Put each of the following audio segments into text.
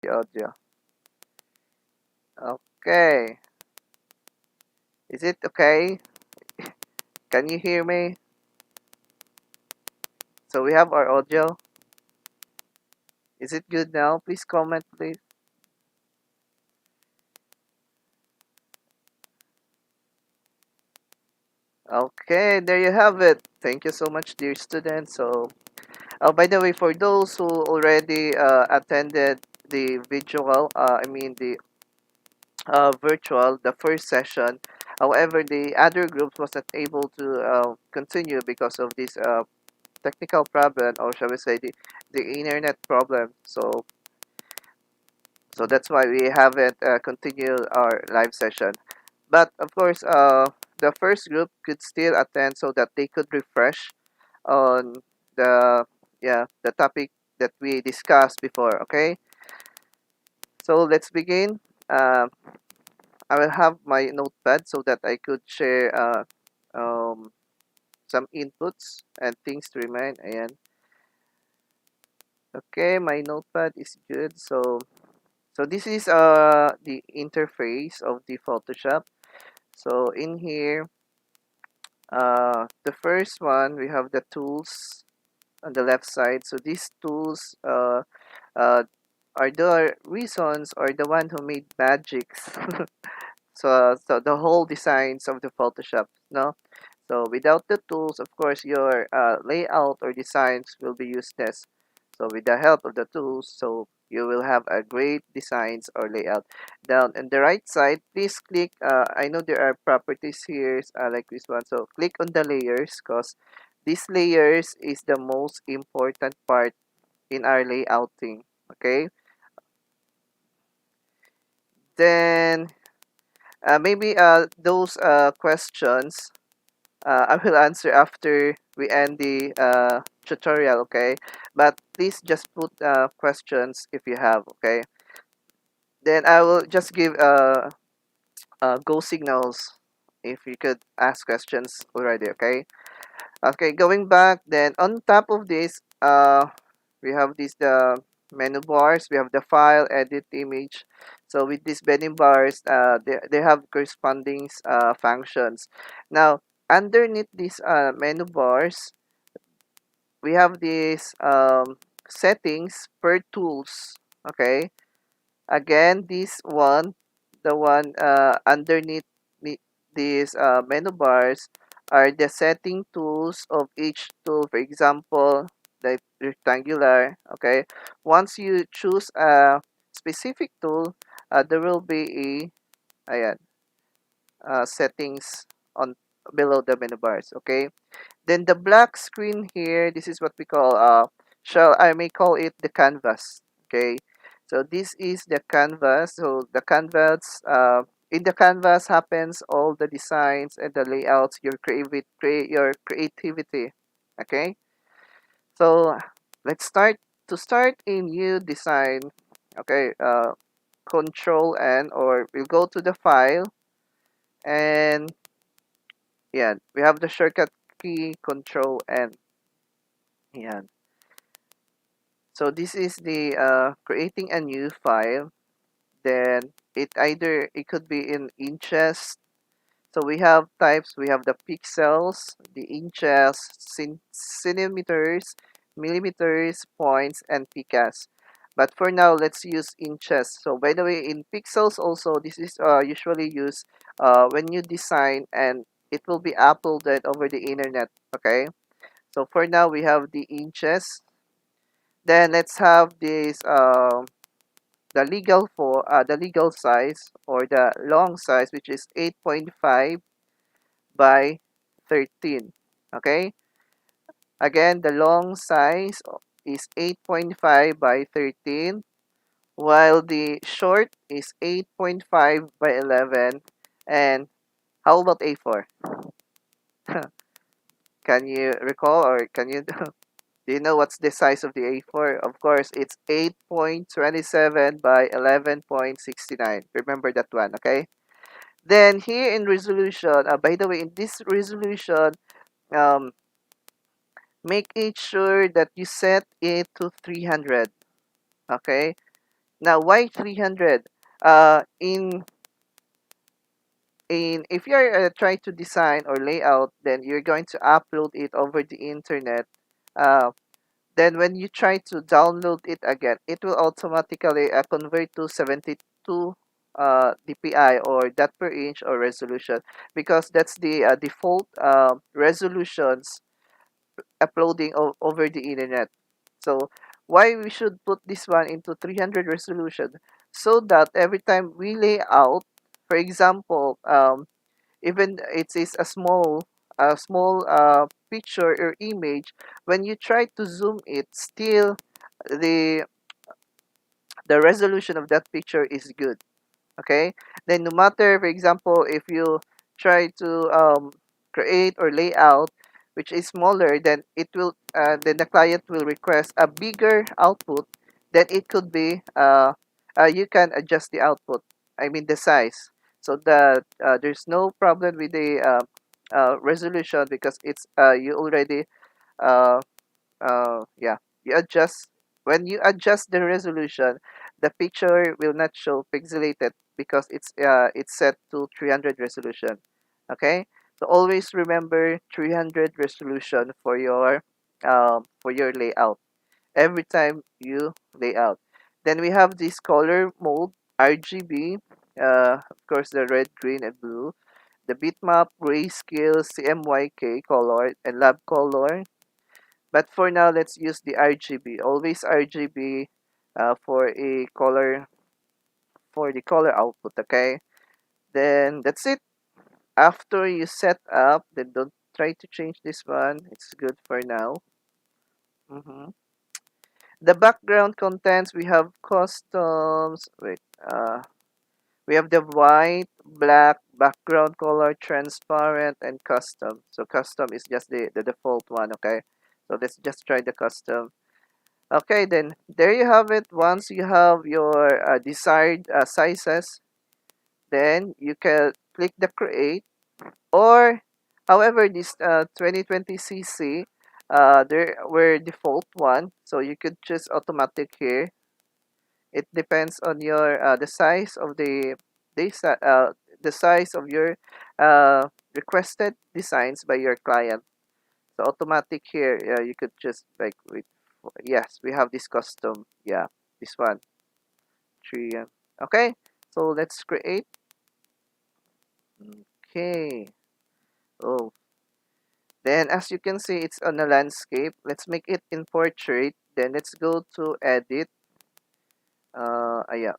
the audio. Okay. Is it okay? Can you hear me? So we have our audio. Is it good now? Please comment, please. Okay, there you have it. Thank you so much, dear students. So, by the way, for those who already attended the visual, I mean the virtual, the first session. However, the other groups was not able to continue because of this technical problem, or shall we say the internet problem. So that's why we haven't continued our live session. But of course, the first group could still attend so that they could refresh on the the topic that we discussed before. Okay, so let's begin. Um, I will have my notepad so that I could share um, some inputs and things to remind. And okay, my notepad is good. So this is the interface of the Photoshop. So in here, the first one we have the tools on the left side. So these tools uh, are the reasons or the one who made magics. So the whole designs of the Photoshop, no? So without the tools, of course, your layout or designs will be useless. So with the help of the tools, so you will have a great designs or layout. Down on the right side, please click, I know there are properties here like this one. So click on the layers because these layers is the most important part in our layouting. Okay. Then maybe those questions I will answer after we end the tutorial, okay? But please just put questions if you have, okay? Then I will just give go signals if you could ask questions already, okay? Okay, going back, then on top of this, we have this the menu bars, we have the file, edit, image. So with these menu bars, they have corresponding functions. Now, underneath these menu bars, we have these settings per tools. Okay, again, this one, the one underneath these menu bars are the setting tools of each tool. For example, the rectangular. Okay, once you choose a specific tool, there will be ayan, settings on below the menu bars. Okay, then the black screen here, this is what we call shall I may call it the canvas. Okay, so this is the canvas. So the canvas in the canvas happens all the designs and the layouts, your your creativity. Okay, so let's start. To start a new design, okay, control N, or we'll go to the file, and yeah, we have the shortcut key control N. Yeah. So this is the creating a new file. Then it could be in inches. So we have types. We have the pixels, the inches, centimeters, millimeters, points, and picas. But for now, let's use inches. So by the way, in pixels also, this is usually used when you design, and it will be uploaded over the internet. Okay. So for now, we have the inches. Then let's have this the legal size or the long size, which is 8.5 by 13. Okay, again, the long size is 8.5 by 13, while the short is 8.5 by 11. And how about A4? Can you recall, or can you do you know what's the size of the A4? Of course, it's 8.27 by 11.69. Remember that one, okay? Then here in resolution, by the way, in this resolution, um, make it sure that you set it to 300, okay? Now, why 300? In if you're trying to design or layout, then you're going to upload it over the internet. Uh, then when you try to download it again, it will automatically convert to 72 dpi, or dot per inch, or resolution, because that's the default resolutions uploading over the internet. So why we should put this one into 300 resolution, so that every time we lay out, for example, even it is a small picture or image, when you try to zoom it, still the the resolution of that picture is good. Okay, then no matter, for example, if you try to create or lay out which is smaller, then then the client will request a bigger output. Then it could be you can adjust the output, I mean the size, so that there's no problem with the resolution, because it's you already uh, yeah, you adjust when you adjust the resolution, the picture will not show pixelated, because it's set to 300 resolution. Okay, so always remember 300 resolution for your layout every time you lay out. Then we have this color mode, RGB, of course the red, green, and blue, the bitmap, grayscale, CMYK color, and lab color. But for now, let's use the RGB. Always RGB for a color, for the color output. Okay. Then that's it. After you set up, then don't try to change this one. It's good for now. hmm The background contents, we have customs. Wait. We have the white, black, background color, transparent, and custom. So custom is just the default one. Okay. So let's just try the custom. Okay, then there you have it. Once you have your desired sizes, then you can click the create, or however this 2020 cc, there were default one, so you could choose automatic here. It depends on your the size of the size of your requested designs by your client. So automatic here, you could just like wait. Yes, we have this custom. Yeah, this one. Three. Okay, so let's create. Okay. Oh, then as you can see, it's on a landscape. Let's make it in portrait. Then let's go to edit. Yeah.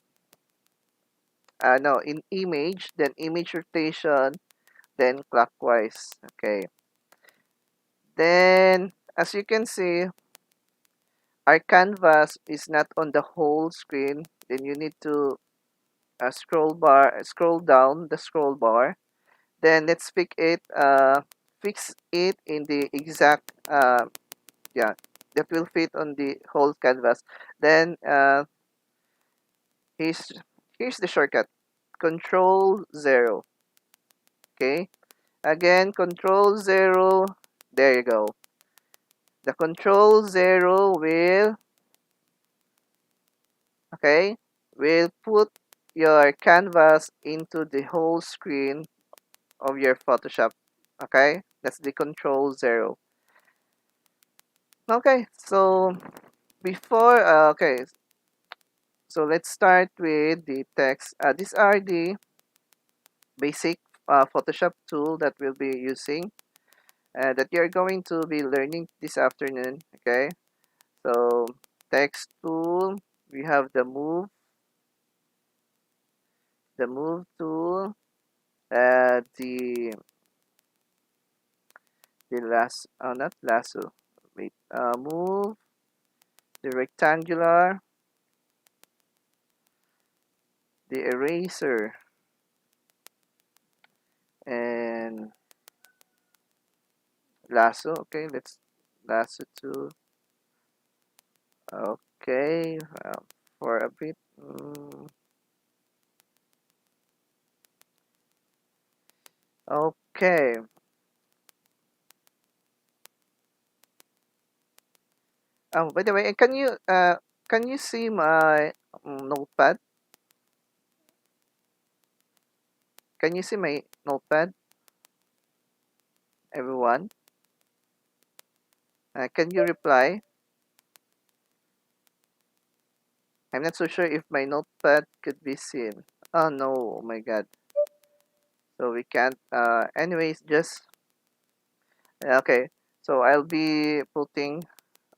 No, in image. Then image rotation. Then clockwise. Okay. Then as you can see, our canvas is not on the whole screen. Then you need to scroll down the scroll bar. Then let's fix it in the exact yeah, that will fit on the whole canvas. Then here's here's the shortcut, control 0. Okay, again control 0. There you go. The control 0 will put your canvas into the whole screen of your Photoshop. Okay, that's the control 0. Okay, so so let's start with the text. These are the basic Photoshop tool that we'll be using, that you're going to be learning this afternoon. Okay, so text tool, we have the move tool, the last not lasso. Wait, move, the rectangular, the eraser, and lasso. Okay, let's lasso tool. Okay, for a bit. Okay. By the way, can you can you see my notepad? Can you see my notepad, everyone? Can you reply? I'm not so sure if my notepad could be seen. Oh no, oh my god. So we can't, anyways, just, okay. So I'll be putting,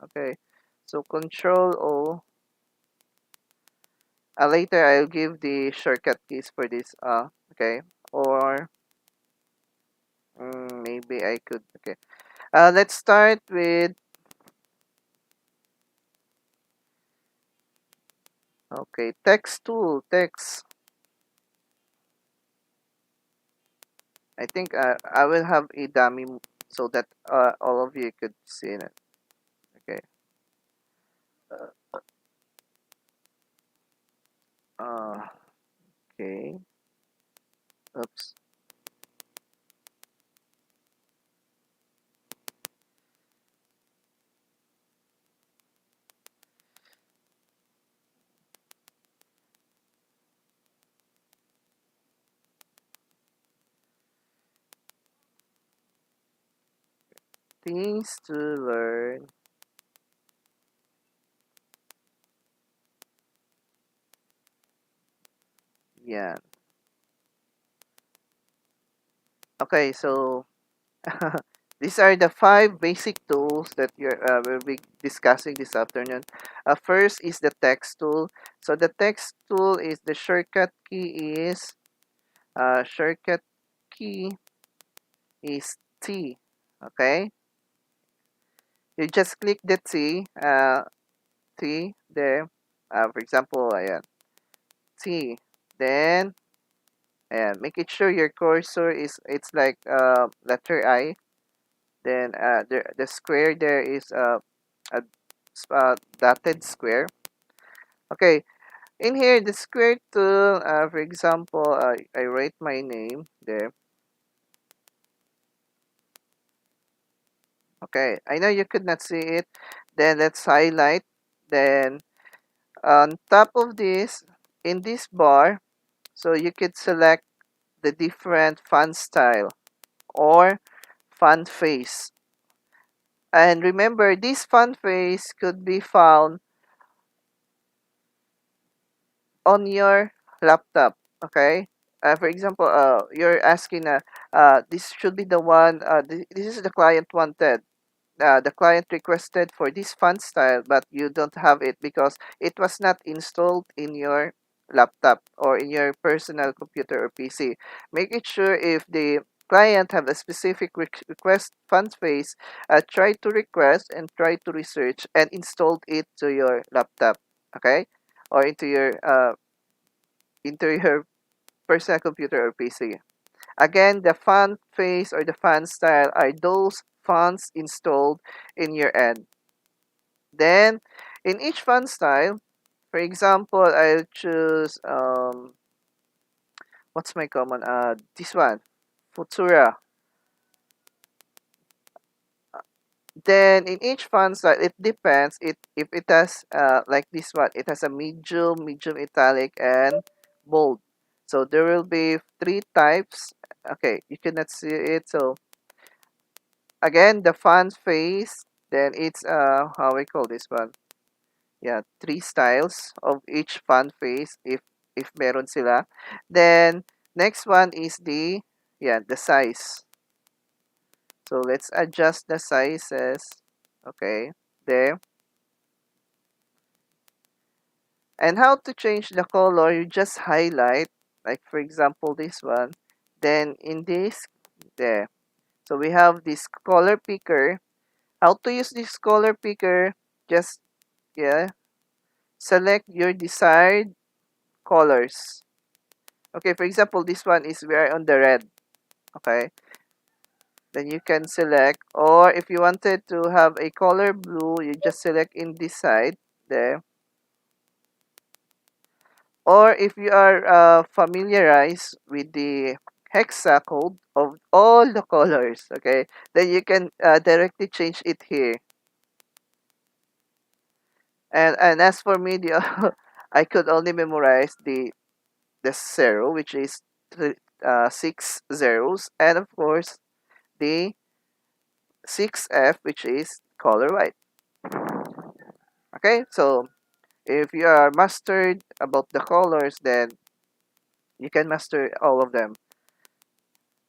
okay. So Control O. Later I'll give the shortcut keys for this, okay. Or, maybe I could, okay. Let's start with, okay, text tool, text. I think I will have a dummy so that all of you could see it. Okay. Uh, okay. Oops. Things to learn. Yeah. Okay, so these are the 5 basic tools that we'll be discussing this afternoon. First is the text tool. So the text tool is the shortcut key is T. Okay, you just click the T there. For example, ayan, T. Then ayan, make it sure your cursor is it's like letter I. Then the square there is a dotted square. Okay, in here the square tool. For example, I write my name there. Okay, I know you could not see it. Then let's highlight. Then on top of this, in this bar, so you could select the different font style or font face. And remember, this font face could be found on your laptop. Okay. For example, you're asking, this should be the one. This is the client wanted. The client requested for this font style, but you don't have it because it was not installed in your laptop or in your personal computer or PC. Make it sure if the client have a specific request font face, try to request and try to research and install it to your laptop, okay, or into your personal computer or PC. Again, the font face or the font style are those fonts installed in your end. Then, in each font style, for example, I'll choose, what's my common? This one, Futura. Then, in each font style, it depends. If it has, like this one, it has a medium italic, and bold. So, there will be 3 types. Okay, you cannot see it. So, again, the font face, then it's, how we call this one? Yeah, 3 styles of each font face if meron sila. Then next one is the size. So let's adjust the sizes. Okay, there. And how to change the color, you just highlight, like for example this one. Then in this, there. So we have this color picker. How to use this color picker? Just, yeah, select your desired colors. Okay, for example, this one is we are on the red. Okay, then you can select, or if you wanted to have a color blue, you just select in this side there. Or if you are familiarized with the hexa code of all the colors, okay, then you can directly change it here. And as for me, I could only memorize the zero, which is six zeros, and of course the 6F, which is color white. Okay, so if you are mastered about the colors, then you can master all of them.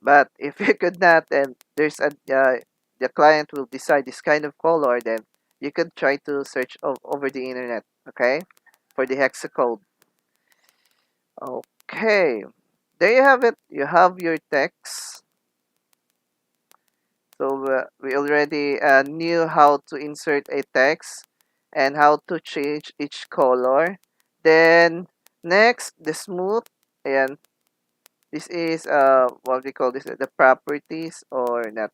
But if you could not, then the client will decide this kind of color, then you could try to search over the internet, okay, for the hexacode. Okay, there you have it. You have your text. So we already knew how to insert a text and how to change each color. Then next, the smooth. And this is what we call this, the properties, or not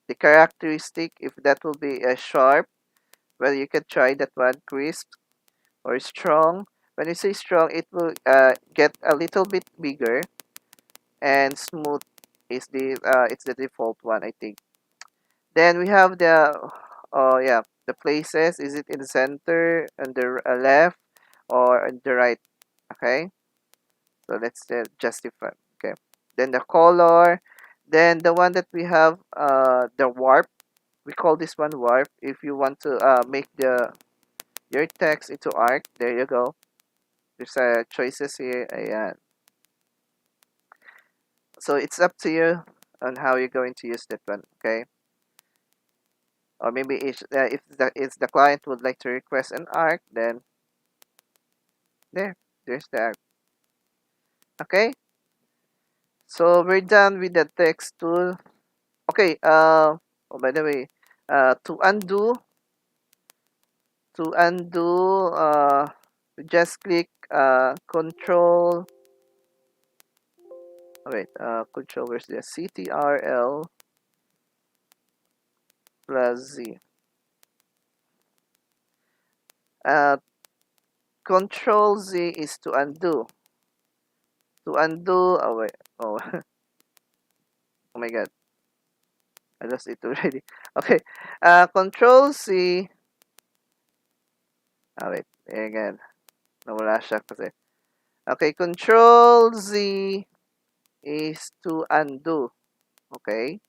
the characteristic, if that will be a sharp. Well, you can try that one. Crisp or strong. When you say strong, it will get a little bit bigger, and smooth is the default one, I think. Then we have the places. Is it in the center, on the left, or on the right? Okay, so let's justify. Okay, then the color. Then the one that we have, the warp. We call this one warp. If you want to make your text into arc, there you go. There's choices here. Ayan. So it's up to you on how you're going to use that one. Okay. Or maybe if the client would like to request an arc, then there's the arc. Okay. So we're done with the text tool. Okay. Oh, by the way, to undo, just click control. Oh, wait, control, where's the CTRL plus Z. Uh, Control Z is to undo. To undo, oh wait, oh, oh my god, I lost it already. Okay, Control C, oh wait, again, nawala siya kasi. Okay, Control Z is to undo. Okay,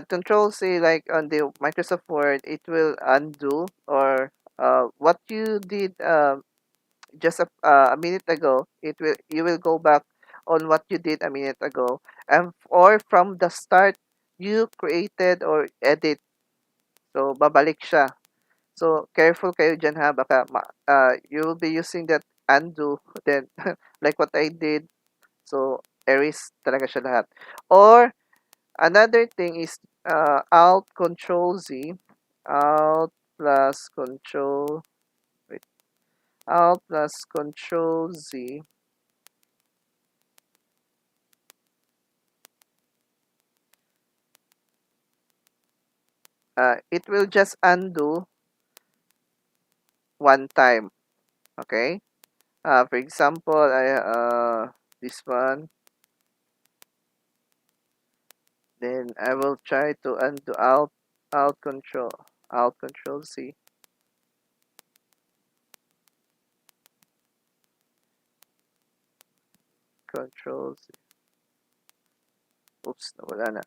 Control C, like on the Microsoft Word, it will undo, or what you did just a minute ago. You will go back on what you did a minute ago, and or from the start you created or edit, so babalik siya. So careful kayo dyan, ha, baka you will be using that undo, then like what I did, so erase talaga siya lahat. Or another thing is alt control Z, alt plus control wait alt plus control Z. It will just undo one time. Okay, for example, this one, then I will try to undo alt control C, control C. Oops, nawala na.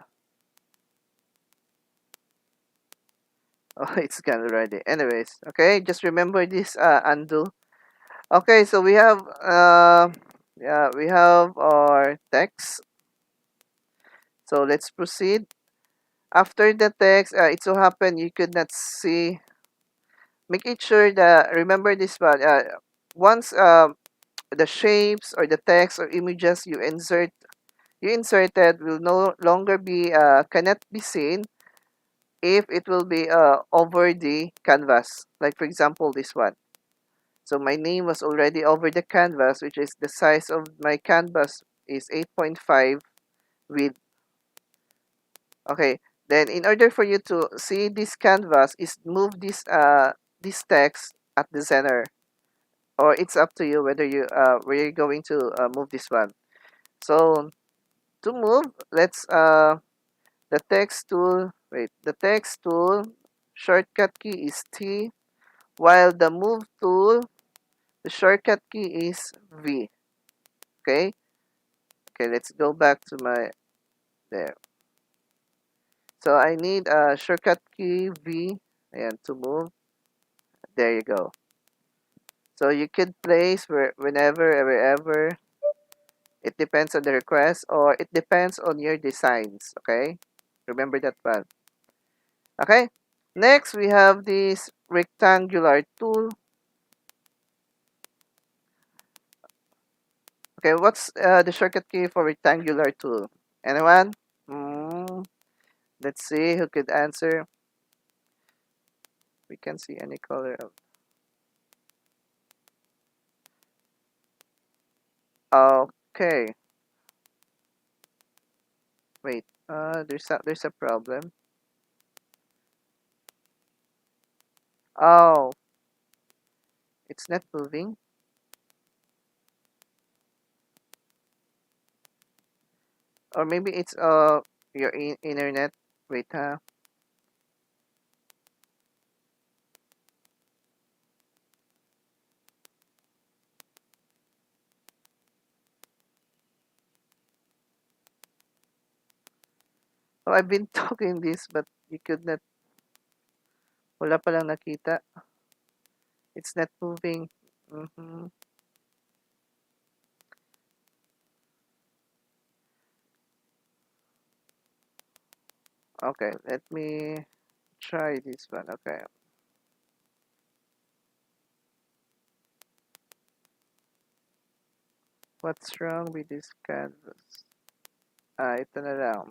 Oh, it's gone already. Anyways, okay, just remember this undo. Okay, so we have we have our text. So let's proceed. After the text, it so happen you could not see. Make it sure that remember this one. Once the shapes or the text or images you inserted will no longer be cannot be seen if it will be over the canvas. Like for example, this one. So my name was already over the canvas, which is the size of my canvas is 8.5 width. Okay, then in order for you to see this canvas, is move this text at the center, or it's up to you whether you where you're going to move this one. So to move, let's the text tool. Wait, the text tool shortcut key is T. while the move tool, the shortcut key is V. Okay? Okay, let's go back to my there. So I need a shortcut key V and to move. There you go. So you could place whenever, wherever. It depends on the request or it depends on your designs. Okay? Remember that one. Okay? Next, we have this rectangular tool. Okay, what's the shortcut key for rectangular tool? Anyone? Let's see who could answer. We can see any color. Okay. Wait. There's a problem. Oh, it's not moving. Or maybe it's your internet. Wait, huh? Oh, I've been talking this, but you could not. Wala palang nakita. It's not moving. Mm-hmm. Okay, let me try this one. Okay. What's wrong with this canvas? Ito na lang.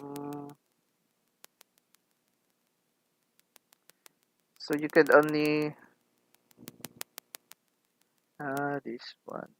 So you could only this one.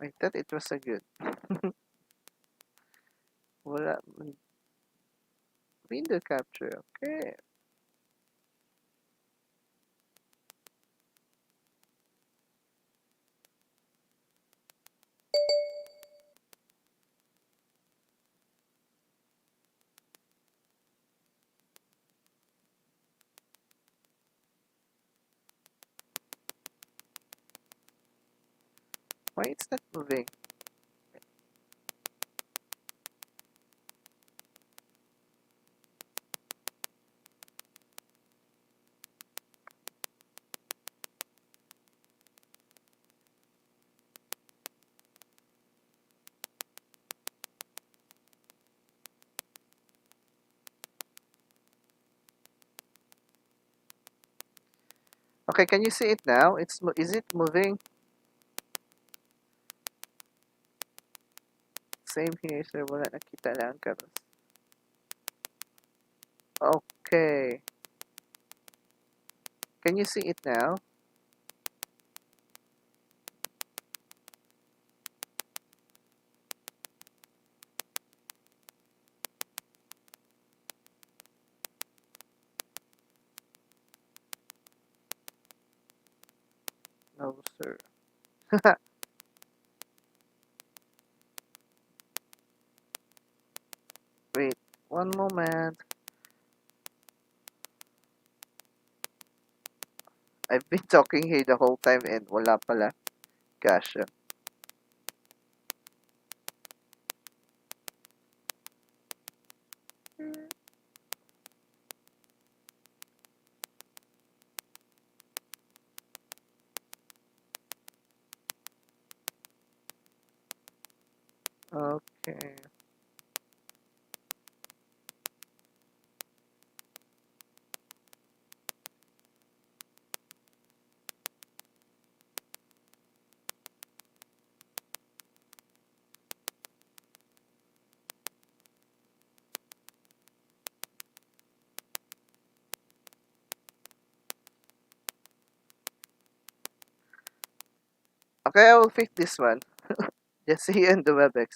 I thought it was a good. Wala. Window capture. Okay. Why it's not moving? Okay, can you see it now? Is it moving? Same here, sir. Wala nakita lang karos. Okay. Can you see it now? No, sir. Wait, one moment. I've been talking here the whole time and wala pala. Gosh. Okay. Okay, I will fix this one. Just see you in the WebEx.